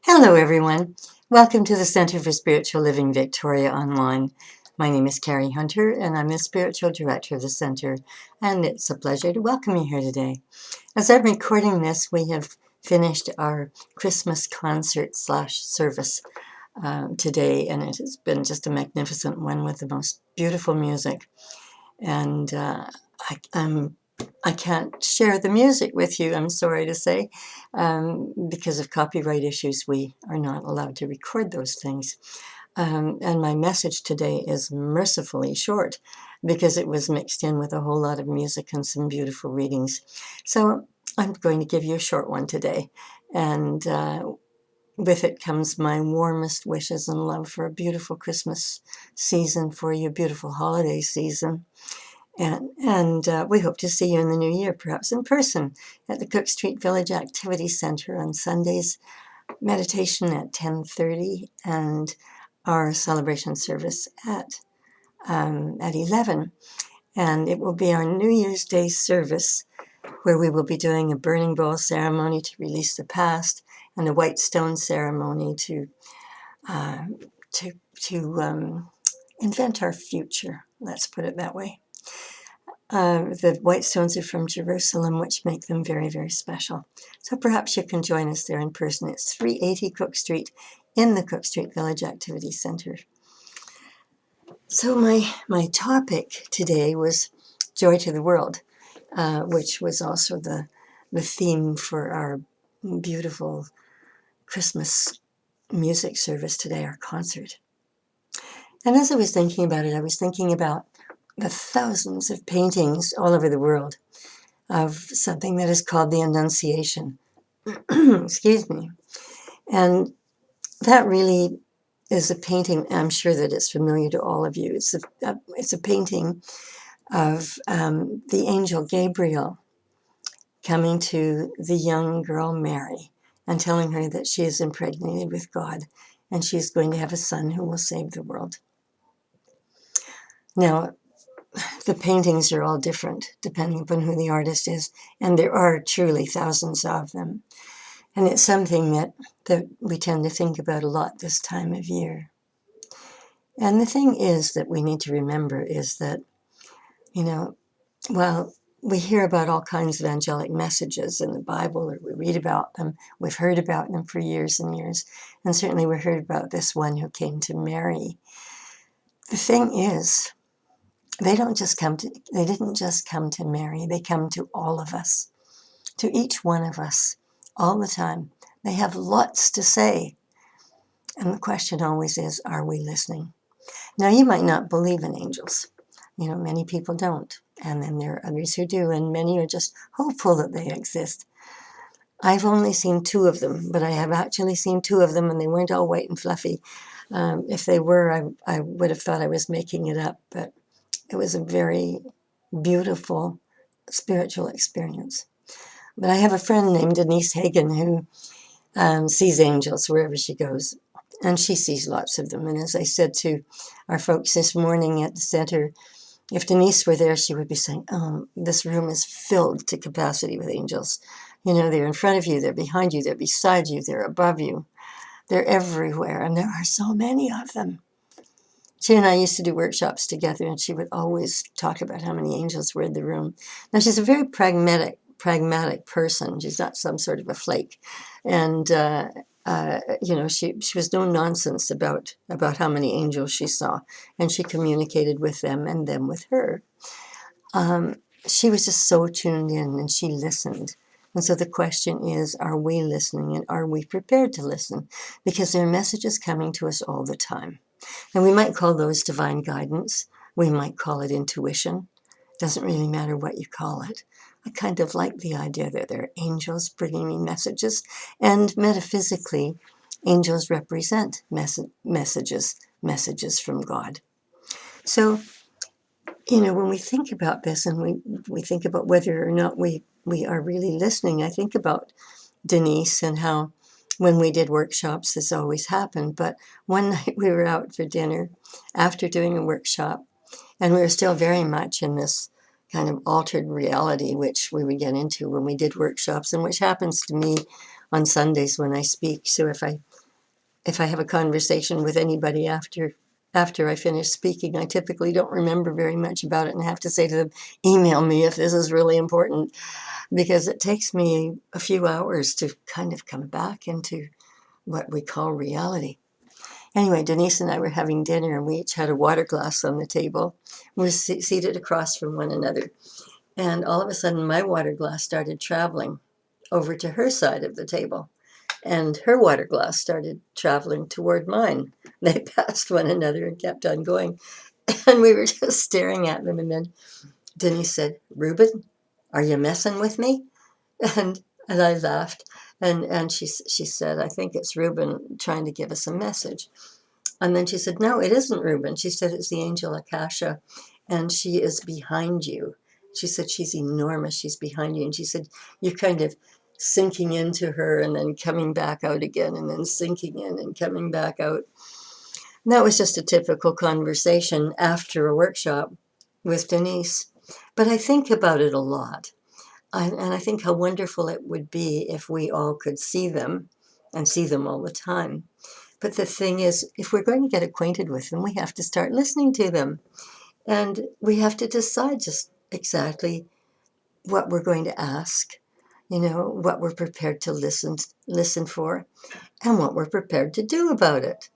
Hello, everyone. Welcome to the Center for Spiritual Living Victoria Online. My name is Carrie Hunter, and I'm the Spiritual Director of the Center, and it's a pleasure to welcome you here today. As I'm recording this, we have finished our Christmas concert/service today, and it has been just a magnificent one with the most beautiful music. And I can't share the music with you, I'm sorry to say. Because of copyright issues, we are not allowed to record those things. And my message today is mercifully short because it was mixed in with a whole lot of music and some beautiful readings. So I'm going to give you a short one today. And with it comes my warmest wishes and love for a beautiful Christmas season for you, beautiful holiday season. And we hope to see you in the new year, perhaps in person at the Cook Street Village Activity Center on Sundays, meditation at 10:30, and our celebration service at 11. And it will be our New Year's Day service where we will be doing a burning bowl ceremony to release the past and a white stone ceremony to uh, invent our future. Let's put it that way. The white stones are from Jerusalem, which make them very, very special. So perhaps you can join us there in person. It's 380 Cook Street in the Cook Street Village Activity Center. So my topic today was Joy to the World, which was also the theme for our beautiful Christmas music service today, our concert. And as I was thinking about it, I was thinking about the thousands of paintings all over the world of something that is called the Annunciation. Excuse me. And that really is a painting. I'm sure that it's familiar to all of you. It's a painting of the angel Gabriel coming to the young girl Mary and telling her that she is impregnated with God and she's going to have a son who will save the world. Now, the paintings are all different depending upon who the artist is, and there are truly thousands of them. And it's something that we tend to think about a lot this time of year. And the thing is that we need to remember is that, while we hear about all kinds of angelic messages in the Bible, or we read about them, we've heard about them for years and years, and certainly we heard about this one who came to Mary. The thing is, they didn't just come to Mary, they come to all of us, to each one of us, all the time. They have lots to say. And the question always is, are we listening? Now, you might not believe in angels. Many people don't. And then there are others who do, and many are just hopeful that they exist. I've only seen two of them, but I have actually seen two of them, and they weren't all white and fluffy. If they were, I would have thought I was making it up, but it was a very beautiful spiritual experience. But I have a friend named Denise Hagen who sees angels wherever she goes, and she sees lots of them. And as I said to our folks this morning at the center, if Denise were there, she would be saying, this room is filled to capacity with angels. They're in front of you, they're behind you, they're beside you, they're above you. They're everywhere, and there are so many of them. She and I used to do workshops together, and she would always talk about how many angels were in the room. Now, she's a very pragmatic person. She's not some sort of a flake. And, she was no nonsense about how many angels she saw. And she communicated with them and them with her. She was just so tuned in, and she listened. And so the question is, are we listening, and are we prepared to listen? Because there are messages coming to us all the time. And we might call those divine guidance. We might call it intuition. Doesn't really matter what you call it. I kind of like the idea that there are angels bringing me messages. And metaphysically, angels represent messages from God. So, when we think about this and we think about whether or not we are really listening, I think about Denise and how when we did workshops, this always happened. But one night we were out for dinner after doing a workshop, and we were still very much in this kind of altered reality, which we would get into when we did workshops, and which happens to me on Sundays when I speak. So if I have a conversation with anybody after I finish speaking, I typically don't remember very much about it and have to say to them, email me if this is really important, because it takes me a few hours to kind of come back into what we call reality. Anyway, Denise and I were having dinner, and we each had a water glass on the table. We were seated across from one another. And all of a sudden, my water glass started traveling over to her side of the table. And her water glass started traveling toward mine. They passed one another and kept on going. And we were just staring at them. And then Denise said, "Reuben, are you messing with me?" And I laughed. And she said, "I think it's Reuben trying to give us a message." And then she said, "No, it isn't Reuben." She said, "It's the angel Akasha, and she is behind you." She said, "She's enormous. She's behind you." And she said, "You're kind of sinking into her and then coming back out again and then sinking in and coming back out." And that was just a typical conversation after a workshop with Denise. But I think about it a lot. And I think how wonderful it would be if we all could see them and see them all the time. But the thing is, if we're going to get acquainted with them, we have to start listening to them. And we have to decide just exactly what we're going to ask, what we're prepared to listen for, and what we're prepared to do about it.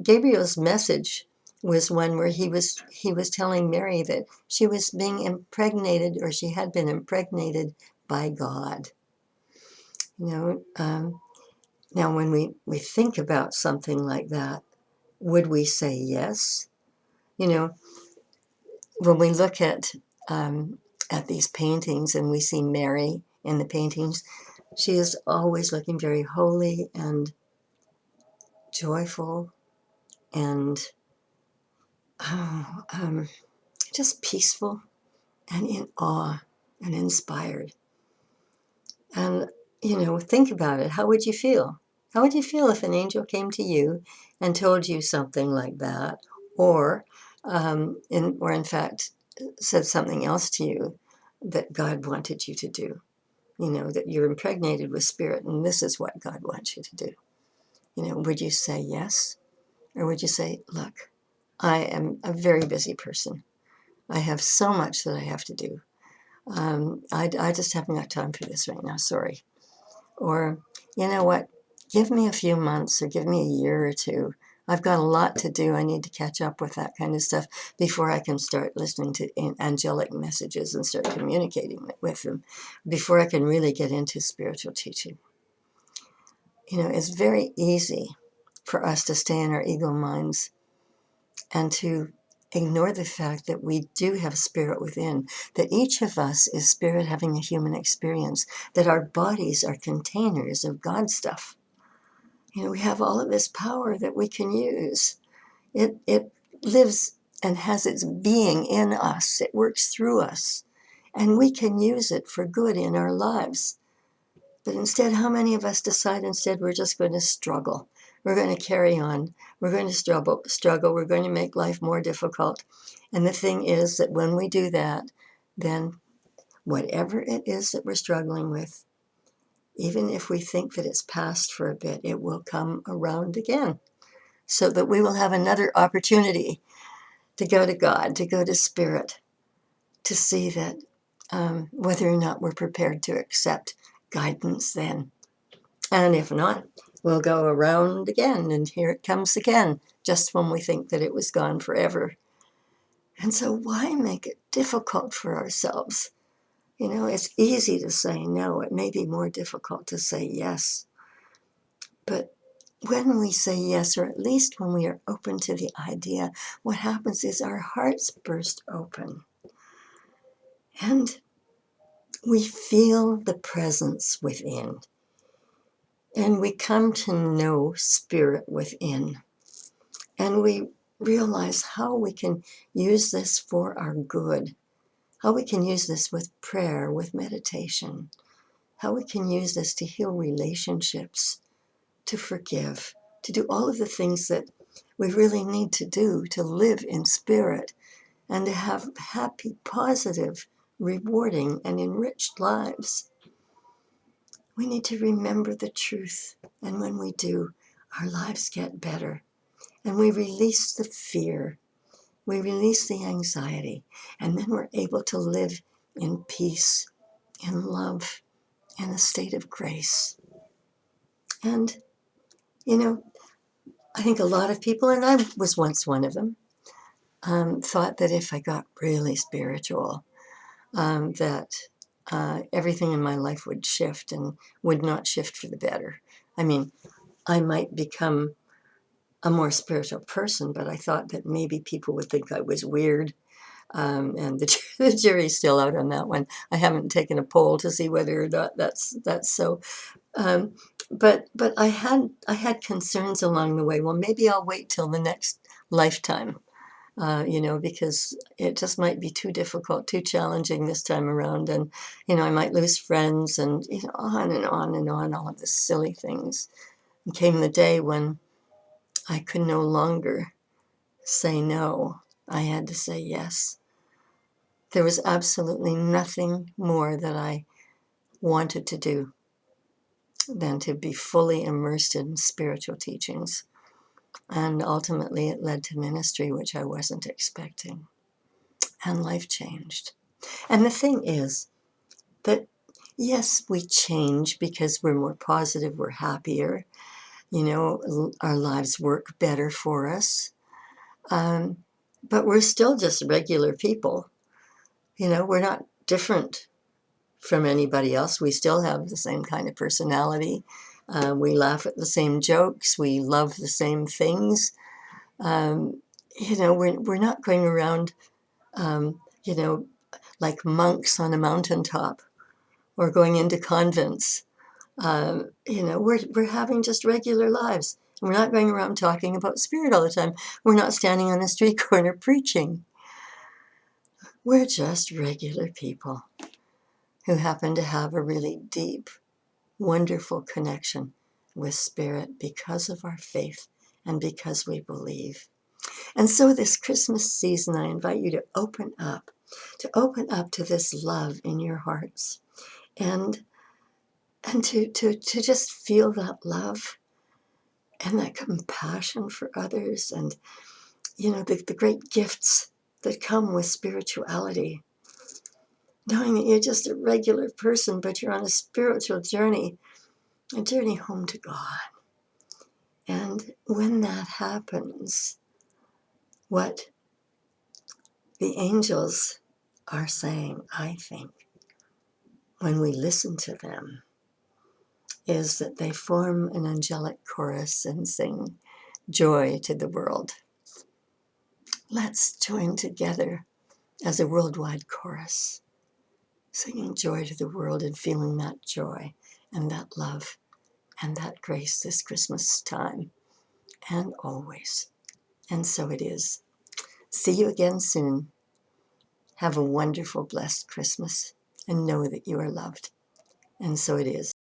Gabriel's message was one where he was telling Mary that she was being impregnated, or she had been impregnated by God. Now, when we think about something like that, would we say yes? When we look at these paintings and we see Mary in the paintings, she is always looking very holy and joyful and just peaceful and in awe and inspired. And, think about it. How would you feel? How would you feel if an angel came to you and told you something like that? Or, in fact, said something else to you that God wanted you to do? That you're impregnated with spirit and this is what God wants you to do. Would you say yes? Or would you say, "Look, I am a very busy person. I have so much that I have to do. I just haven't got time for this right now. Sorry." Or, "You know what? Give me a few months or give me a year or two. I've got a lot to do. I need to catch up with that kind of stuff before I can start listening to angelic messages and start communicating with them, before I can really get into spiritual teaching." It's very easy for us to stay in our ego minds and to ignore the fact that we do have spirit within, that each of us is spirit having a human experience, that our bodies are containers of God stuff. We have all of this power that we can use. It lives and has its being in us. It works through us. And we can use it for good in our lives. But instead, how many of us decide instead we're just going to struggle? We're going to carry on. We're going to struggle. We're going to make life more difficult. And the thing is that when we do that, then whatever it is that we're struggling with, even if we think that it's past for a bit, it will come around again, so that we will have another opportunity to go to God, to go to Spirit, to see that whether or not we're prepared to accept guidance then. And if not, we'll go around again, and here it comes again, just when we think that it was gone forever. And so why make it difficult for ourselves? It's easy to say no. It may be more difficult to say yes. But when we say yes, or at least when we are open to the idea, what happens is our hearts burst open. And we feel the presence within. And we come to know spirit within. And we realize how we can use this for our good, how we can use this with prayer, with meditation, how we can use this to heal relationships, to forgive, to do all of the things that we really need to do to live in spirit and to have happy, positive, rewarding, and enriched lives. We need to remember the truth. And when we do, our lives get better. And we release the fear. We release the anxiety. And then we're able to live in peace, in love, in a state of grace. And, I think a lot of people, and I was once one of them, thought that if I got really spiritual, that everything in my life would shift and would not shift for the better. I mean, I might become a more spiritual person, but I thought that maybe people would think I was weird. And the jury's still out on that one. I haven't taken a poll to see whether or not that's so. But I had concerns along the way. Well, maybe I'll wait till the next lifetime. Because it just might be too difficult, too challenging this time around. And, I might lose friends and, on and on and on, all of the silly things. And came the day when I could no longer say no. I had to say yes. There was absolutely nothing more that I wanted to do than to be fully immersed in spiritual teachings. And ultimately it led to ministry, which I wasn't expecting. And life changed. And the thing is that, yes, we change because we're more positive, we're happier, our lives work better for us. But we're still just regular people. We're not different from anybody else. We still have the same kind of personality. We laugh at the same jokes. We love the same things. We're not going around, like monks on a mountaintop or going into convents. We're having just regular lives. And we're not going around talking about spirit all the time. We're not standing on a street corner preaching. We're just regular people who happen to have a really deep, wonderful connection with spirit because of our faith and because we believe. And so this Christmas season, I invite you to open up to this love in your hearts and to just feel that love and that compassion for others and, the great gifts that come with spirituality. Knowing that you're just a regular person, but you're on a spiritual journey, a journey home to God. And when that happens, what the angels are saying, I think, when we listen to them, is that they form an angelic chorus and sing joy to the world. Let's join together as a worldwide chorus, singing joy to the world and feeling that joy and that love and that grace this Christmas time and always. And so it is. See you again soon. Have a wonderful, blessed Christmas and know that you are loved. And so it is.